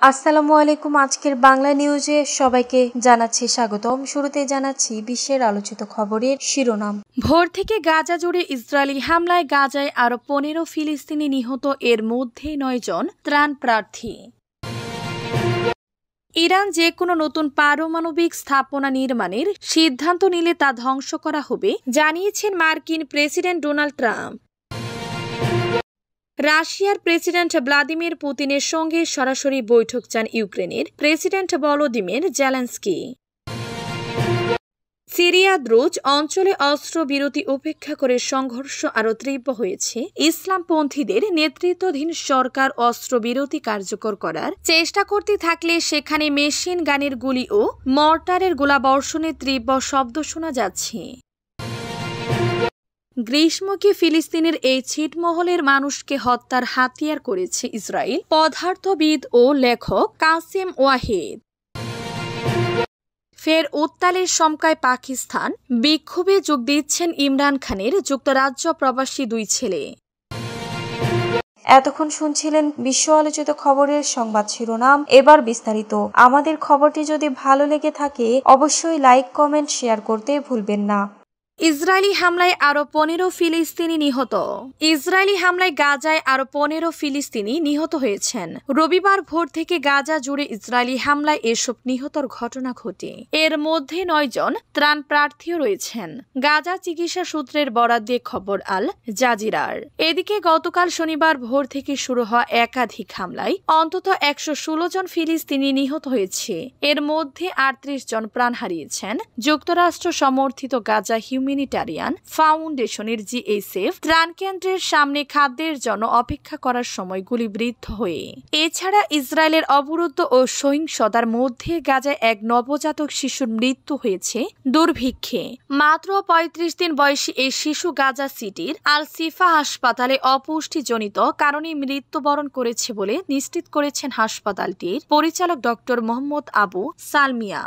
আসসালামু আলাইকুম। আজকের বাংলা নিউজে সবাইকে জানাচ্ছি স্বাগতম। শুরুতে জানাচ্ছি বিশ্বের আলোচিত খবরের শিরোনাম। ভোর থেকে গাজা জুড়ে ইসরায়েলি হামলায় গাজায় আরো 15 ফিলিস্তিনি নিহত, এর মধ্যে 9 জন ত্রাণ প্রার্থী। ইরান যে কোনো নতুন পারমাণবিক স্থাপনা নির্মাণের সিদ্ধান্ত নিলে তা ধ্বংস করা হবে, জানিয়েছেন মার্কিন প্রেসিডেন্ট ডোনাল্ড ট্রাম্প। রাশিয়ার প্রেসিডেন্ট ভ্লাদিমির পুতিনের সঙ্গে সরাসরি বৈঠক চান ইউক্রেনের president Volodymyr Zelensky. Syria Druze অঞ্চলে অস্ত্রবিরতি উপেক্ষা করে সংঘর্ষ আরও তীব্র হয়েছে। ইসলামপন্থীদের নেতৃত্বাধীন সরকার অস্ত্রবিরতি কার্যকর করার চেষ্টা করতে থাকলে সেখানে মেশিন গানের গুলি ও মর্টারের গোলাবর্ষণের তীব্র শব্দ শোনা যাচ্ছে। গ্রীষ্মকে ফিলিস্তিনের এই ছিটমহলের মানুষকে হত্যার হাতিয়ার করেছে ইসরায়েল, পদার্থবিদ ও লেখক কাসেম ওয়াহিদ। ফের উত্তালের শঙ্কায় পাকিস্তান, বিক্ষোভে যোগ দিচ্ছেন ইমরান খানের যুক্তরাজ্য প্রবাসী 2 ছেলে। এতক্ষণ শুনছিলেন বিশ্ব আলোচিত খবরের সংবাদ শিরোনাম। এবার বিস্তারিত। আমাদের খবরটি যদি ভালো লেগে থাকে অবশ্যই লাইক, কমেন্ট, শেয়ার করতে ভুলবেন না। ইসরায়েলি হামলায় আরো 15 ফিলিস্তিনি নিহত। ইসরায়েলি হামলায় গাজায় আরো 15 ফিলিস্তিনি নিহত হয়েছেন। রবিবার ভোর থেকে গাজা জুড়ে ইসরায়েলি হামলায় এসব নিহতর ঘটনা ঘটে। এর মধ্যে 9 জন ত্রাণ প্রার্থীও রয়েছেন। গাজা চিকিৎসা সূত্রের বরাত দিয়ে খবর আল জাজিরার। এদিকে গতকাল শনিবার ভোর থেকে শুরু হওয়া একাধিক হামলায় অন্তত 116 জন ফিলিস্তিনি নিহত হয়েছে। এর মধ্যে 38 জন প্রাণ হারিয়েছেন। যুক্তরাষ্ট্র সমর্থিত গাজা হিউম্যানিটারিয়ান ফাউন্ডেশনের জিএসএফ ত্রাণ কেন্দ্রের সামনে খাদ্যের জন্য অপেক্ষা করার সময় গুলিবিদ্ধ হয়ে। এছাড়া ইসরায়েলের অবরুদ্ধ ও সহিংসতার মধ্যে গাজায় এক নবজাতক শিশুর মৃত্যু হয়েছে দুর্ভিক্ষে। মাত্র 35 দিন বয়সী এই শিশু গাজা সিটির আল সিফা হাসপাতালে অপুষ্টিজনিত কারণে মৃত্যুবরণ করেছে বলে নিশ্চিত করেছেন হাসপাতালটির পরিচালক ডক্টর মোহাম্মদ আবু সালমিয়া।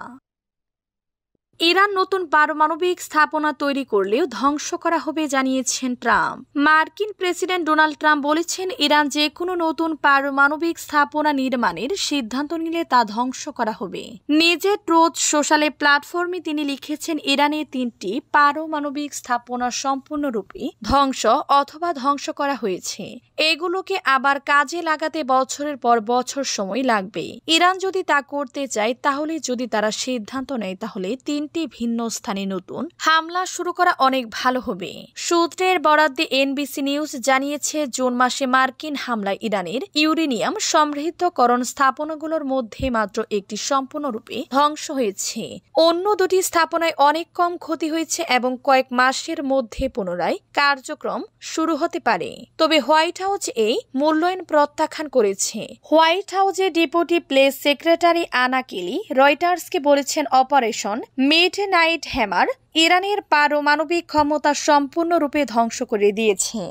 ইরান নতুন পারমাণবিক স্থাপনা তৈরি করলেও ধ্বংস করা হবে, জানিয়েছেন ট্রাম্প। মার্কিন প্রেসিডেন্ট ডোনাল্ড ট্রাম্প বলেছেন, ইরান যে কোনো নতুন পারমাণবিক স্থাপনা নির্মাণের সিদ্ধান্ত নিলে তা ধ্বংস করা হবে। নিজের ট্রুথ সোশ্যালে প্ল্যাটফর্মে তিনি লিখেছেন, ইরানের 3টি পারমাণবিক স্থাপনা সম্পূর্ণরূপে ধ্বংস অথবা ধ্বংস করা হয়েছে। এগুলোকে আবার কাজে লাগাতে বছরের পর বছর সময় লাগবে। ইরান যদি তা করতে চায় তাহলে, যদি তারা সিদ্ধান্ত নেয় তাহলে 3টি ভিন্ন স্থানে নতুন হামলা শুরু করা অনেক ভালো হবে। সূত্রের বরাত দিয়ে এনবিসি নিউজ জানিয়েছে, জুন মাসে মার্কিন হামলায় ইরানের ইউরেনিয়াম সমৃদ্ধকরণ স্থাপনাগুলোর মধ্যে মাত্র একটি সম্পূর্ণরূপে ধ্বংস হয়েছে। অন্য 2টি স্থাপনায় অনেক কম ক্ষতি হয়েছে এবং কয়েক মাসের মধ্যে পুনরায় কার্যক্রম শুরু হতে পারে। তবে হোয়াইট হাউস এই মূল্যায়ন প্রত্যাখ্যান করেছে। হোয়াইট হাউসের ডেপুটি প্রেস সেক্রেটারি আনা কেলি রয়টার্সকে বলেছেন, অপারেশন মিডনাইট হ্যামার ইরানের পারমাণবিক ক্ষমতা সম্পূর্ণরূপে ধ্বংস করে দিয়েছে।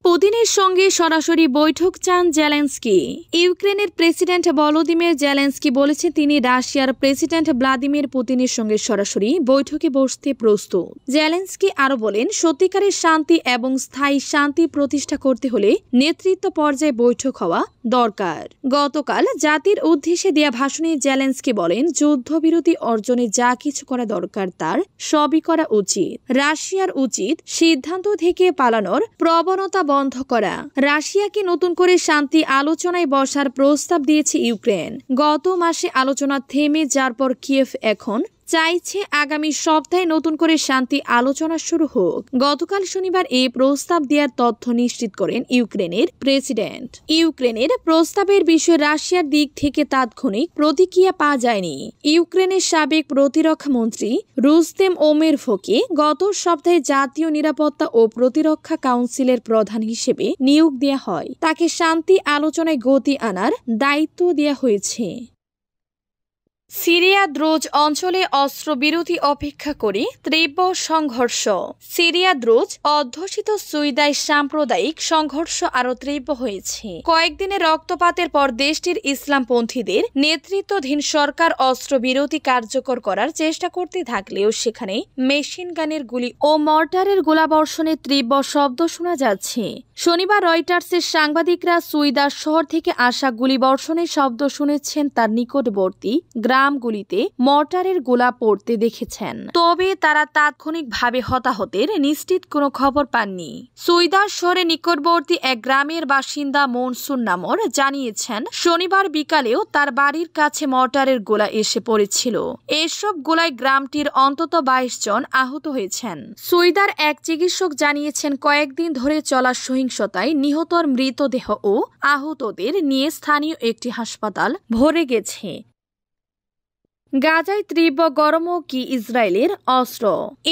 পুতিনের সঙ্গে সরাসরি বৈঠক চান জেলেনস্কি। ইউক্রেনের প্রেসিডেন্ট ভলোদিমির জেলেনস্কি বলেছেন, তিনি রাশিয়ার প্রেসিডেন্ট ভ্লাদিমির পুতিনের সঙ্গে সরাসরি বৈঠকে বসতে প্রস্তুত। জেলেনস্কি আরও বলেন, সত্যিকারের শান্তি এবং স্থায়ী শান্তি প্রতিষ্ঠা করতে হলে নেতৃত্ব পর্যায়ে বৈঠক হওয়া দরকার। গতকাল জাতির উদ্দেশ্যে দেয়া ভাষণে জেলেনস্কি বলেন, যুদ্ধবিরতি অর্জনে যা কিছু করা দরকার তার সবই করা উচিত। রাশিয়ার উচিত সিদ্ধান্ত থেকে পালানোর প্রবণতা বন্ধ করা। রাশিয়াকে নতুন করে শান্তি আলোচনায় বসার প্রস্তাব দিয়েছে ইউক্রেন। গত মাসে আলোচনা থেমে যাওয়ার পর কিয়েভ এখন চাইছে আগামী সপ্তাহে নতুন করে শান্তি আলোচনা শুরু হোক। গতকাল শনিবার এই প্রস্তাব দেওয়ার তথ্য নিশ্চিত করেন ইউক্রেনের প্রেসিডেন্ট। ইউক্রেনের প্রস্তাবের বিষয়ে রাশিয়ার দিক থেকে তাৎক্ষণিক প্রতিক্রিয়া পাওয়া যায়নি। ইউক্রেনের সাবেক প্রতিরক্ষা মন্ত্রী রুস্তেম ওমেরভকে গত সপ্তাহে জাতীয় নিরাপত্তা ও প্রতিরক্ষা কাউন্সিলের প্রধান হিসেবে নিয়োগ দেওয়া হয়। তাকে শান্তি আলোচনায় গতি আনার দায়িত্ব দেওয়া হয়েছে। সিরিয়া দ্রুজ অঞ্চলে অস্ত্রবিরতি অপেক্ষা করে তীব্র সংঘর্ষ। সিরিয়া দ্রুজ অধ্যুষিত সুইদায় সাম্প্রদায়িক সংঘর্ষ আরো তীব্র হয়েছে। কয়েকদিনের রক্তপাতের পর দেশটির ইসলামপন্থীদের নেতৃত্বাধীন সরকার অস্ত্রবিরতি কার্যকর করার চেষ্টা করতে থাকলেও সেখানে মেশিন গানের গুলি ও মর্টারের গোলাবর্ষণের তীব্র শব্দ শোনা যাচ্ছে। শনিবার রয়টার্সের সাংবাদিকরা সুইদা শহর থেকে আসা গুলিবর্ষণের শব্দ শুনেছেন তার নিকটবর্তী গ্রামগুলিতে মর্টারের গোলা পড়তে দেখেছেন, তবে তারা তাৎক্ষণিকভাবে হতাহতের নিশ্চিত কোনো খবর পাননি। সুইদা শহরের নিকটবর্তী এক গ্রামের বাসিন্দা মনসুর নামর জানিয়েছেন শনিবার বিকালেও তার বাড়ির কাছে মর্টারের গোলা এসে পড়েছিল। এসব গোলায় গ্রামটির অন্তত 22 জন আহত হয়েছেন। সুইদার এক চিকিৎসক জানিয়েছেন কয়েকদিন ধরে চলা সহিংসতায় নিহতর মৃতদেহ ও আহতদের নিয়ে স্থানীয় একটি হাসপাতাল ভরে গেছে। গাজায় তীব্র গরম কি ইসরায়েলের অস্ত্র।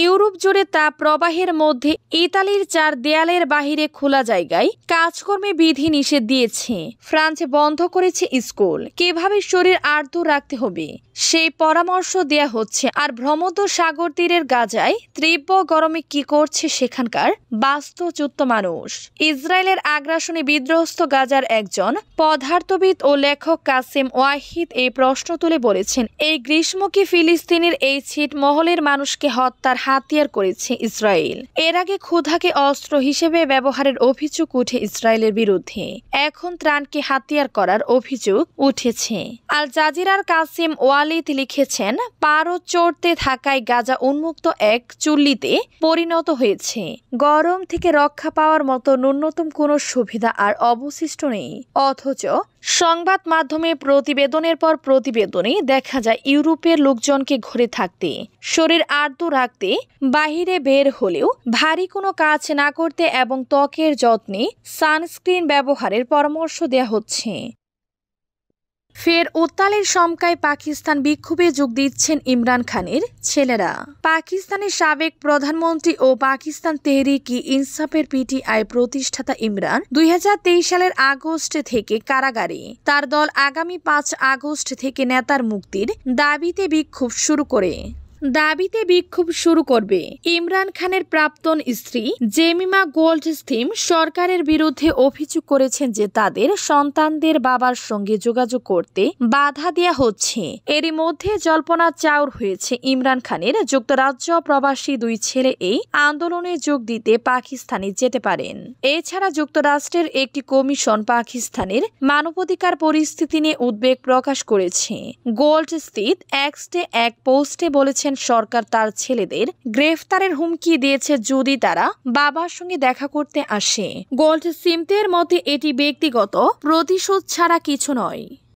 ইউরোপ জুড়ে তাপ প্রবাহের মধ্যে ইতালির 4 দেয়ালের বাহিরে খোলা জায়গায় কাজকর্মে বিধি নিষেধ দিয়েছে। ফ্রান্সে বন্ধ করেছে স্কুল। কিভাবে শরীর আর্দ্র রাখতে হবে সেই পরামর্শ দেয়া হচ্ছে। আর ভ্রমন্ত সাগর তীরের গাজায় তীব্র গরমে কি করছে সেখানকার বাস্তুচ্যুত মানুষ। ইসরায়েলের আগ্রাসনে বিধ্বস্ত গাজার একজন পদার্থবিদ ও লেখক কাসেম ওয়াহিদ এই প্রশ্ন তুলে বলেছেন, এই গ্রীষ্মকে ফিলিস্তিনের এই ছিট মহলের মানুষকে হত্যার হাতিয়ার করেছে ইসরায়েল। এর আগে ক্ষুধাকে অস্ত্র হিসেবে ব্যবহারের অভিযোগ উঠে ইসরায়েলের বিরুদ্ধে। এখন ত্রাণকে হাতিয়ার করার অভিযোগ উঠেছে। আল জাজিরার কাসেম ওয়ালিদ লিখেছেন, পারদ চড়তে থাকায় গাজা উন্মুক্ত এক চুল্লিতে পরিণত হয়েছে। গরম থেকে রক্ষা পাওয়ার মতো ন্যূনতম কোনো সুবিধা আর অবশিষ্ট নেই। অথচ সংবাদ মাধ্যমে প্রতিবেদনের পর প্রতিবেদনে দেখা যায় ইউরোপের লোকজনকে ঘরে থাকতে, শরীর আর্দ্র রাখতে, বাহিরে বের হলেও ভারী কোনো কাজ না করতে এবং ত্বকের যত্নে সানস্ক্রিন ব্যবহারের পরামর্শ দেওয়া হচ্ছে। ফের উত্তালের শঙ্কায় পাকিস্তান বিক্ষোভে যোগ দিচ্ছেন ইমরান খানের ছেলেরা। পাকিস্তানের সাবেক প্রধানমন্ত্রী ও পাকিস্তান তেহরিক-ই-ইনসাফের পিটিআই প্রতিষ্ঠাতা ইমরান 2023 সালের আগস্ট থেকে কারাগারে। তার দল আগামী 5 আগস্ট থেকে নেতার মুক্তির দাবিতে বিক্ষোভ শুরু করবে। ইমরান খানের প্রাক্তন স্ত্রী জেমিমা গোল্ডস্টিন সরকারের বিরুদ্ধে অভিযোগ করেছেন যে তাদের সন্তানদের বাবার সঙ্গে যোগাযোগ করতে বাধা দেয়া হচ্ছে। এরই মধ্যে জল্পনা চাউর হয়েছে ইমরান খানের যুক্তরাজ্য প্রবাসী 2 ছেলে এই আন্দোলনে যোগ দিতে পাকিস্তানে যেতে পারেন। এছাড়া যুক্তরাষ্ট্রের একটি কমিশন পাকিস্তানের মানবাধিকার পরিস্থিতি নিয়ে উদ্বেগ প্রকাশ করেছে। গোল্ডস্টিন এক্সটে এক পোস্টে বলেছেন সরকার তার ছেলেদের গ্রেফতারের হুমকি দিয়েছে যদি তারা বাবার সঙ্গে দেখা করতে আসে। গোল্ডস্টিনের মতে এটি ব্যক্তিগত প্রতিশোধ ছাড়া কিছু নয়।